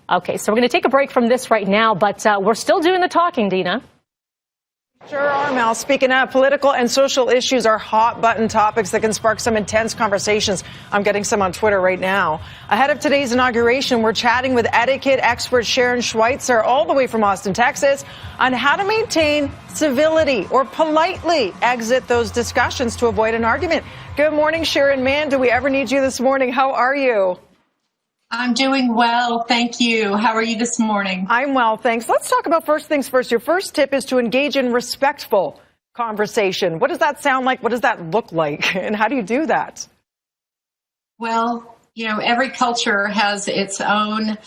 Okay, so we're going to take a break from this right now, but we're still doing the talking, Dina. Sure are, Mel. Speaking of, political and social issues are hot-button topics that can spark some intense conversations. I'm getting some on Twitter right now. Ahead of today's inauguration, we're chatting with etiquette expert Sharon Schweitzer, all the way from Austin, Texas, on how to maintain civility or politely exit those discussions to avoid an argument. Good morning, Sharon. Man, do we ever need you this morning? How are you? I'm doing well, thank you. How are you this morning? I'm well, thanks. Let's talk about first things first. Your first tip is to engage in respectful conversation. What does that sound like? What does that look like? And how do you do that? Well, you know, every culture has its own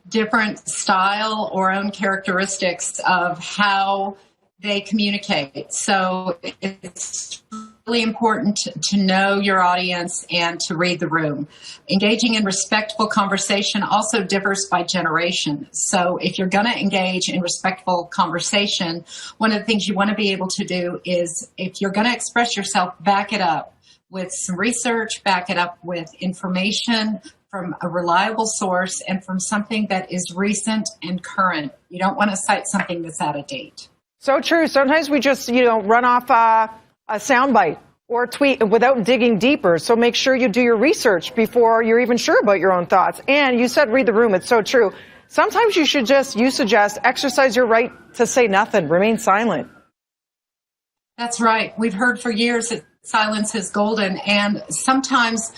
different style or own characteristics of how they communicate. So it's really important to know your audience and to read the room. Engaging in respectful conversation also differs by generation. So if you're going to engage in respectful conversation, one of the things you want to be able to do is, if you're going to express yourself, back it up with some research, back it up with information from a reliable source and from something that is recent and current. You don't want to cite something that's out of date. So true. Sometimes we just, run off a soundbite or a tweet without digging deeper. So make sure you do your research before you're even sure about your own thoughts. And you said read the room. It's so true. Sometimes you suggest exercise your right to say nothing, remain silent. That's right. We've heard for years that silence is golden. And sometimes,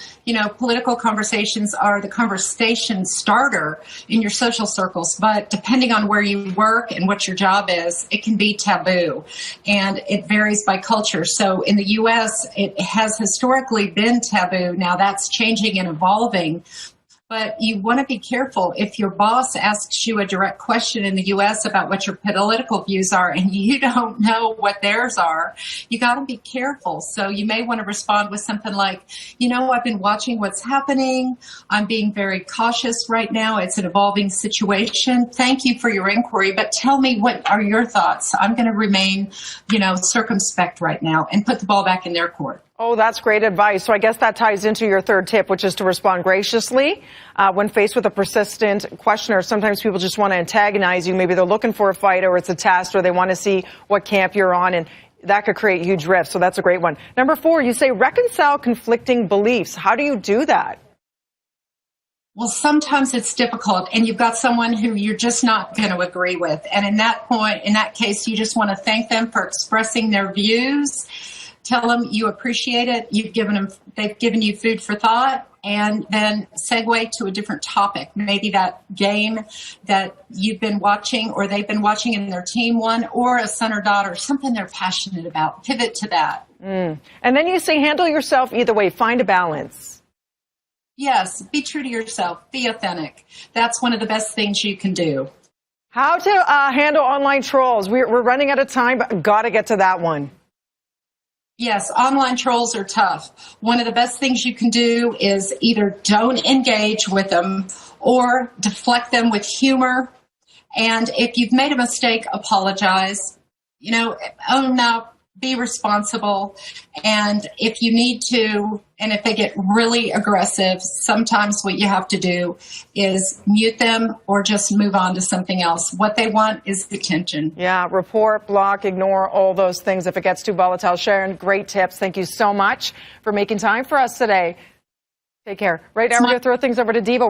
political conversations are the conversation starter in your social circles. But depending on where you work and what your job is, it can be taboo. And it varies by culture. So in the U.S., it has historically been taboo. Now that's changing and evolving. But you want to be careful. If your boss asks you a direct question in the U.S. about what your political views are and you don't know what theirs are, you got to be careful. So you may want to respond with something like, I've been watching what's happening. I'm being very cautious right now. It's an evolving situation. Thank you for your inquiry, but tell me, what are your thoughts? I'm going to remain, circumspect right now, and put the ball back in their court. Oh, that's great advice. So I guess that ties into your third tip, which is to respond graciously. When faced with a persistent questioner, sometimes people just want to antagonize you. Maybe they're looking for a fight, or it's a test, or they want to see what camp you're on, and that could create huge rifts. So that's a great one. Number 4, you say reconcile conflicting beliefs. How do you do that? Well, sometimes it's difficult, and you've got someone who you're just not going to agree with. And in that case, you just want to thank them for expressing their views. Tell them you appreciate it. They've given you food for thought, and then segue to a different topic. Maybe that game that you've been watching or they've been watching and their team won, or a son or daughter, something they're passionate about. Pivot to that. And then you say handle yourself either way. Find a balance. Yes. Be true to yourself. Be authentic. That's one of the best things you can do. How to handle online trolls. We're running out of time, but got to get to that one. Yes, online trolls are tough. One of the best things you can do is either don't engage with them or deflect them with humor. And if you've made a mistake, apologize. Own up, be responsible. And if you need to, and if they get really aggressive, sometimes what you have to do is mute them or just move on to something else. What they want is attention. Yeah, report, block, ignore, all those things if it gets too volatile. Sharon, great tips. Thank you so much for making time for us today. Take care. Right now, we're going to throw things over to Diva.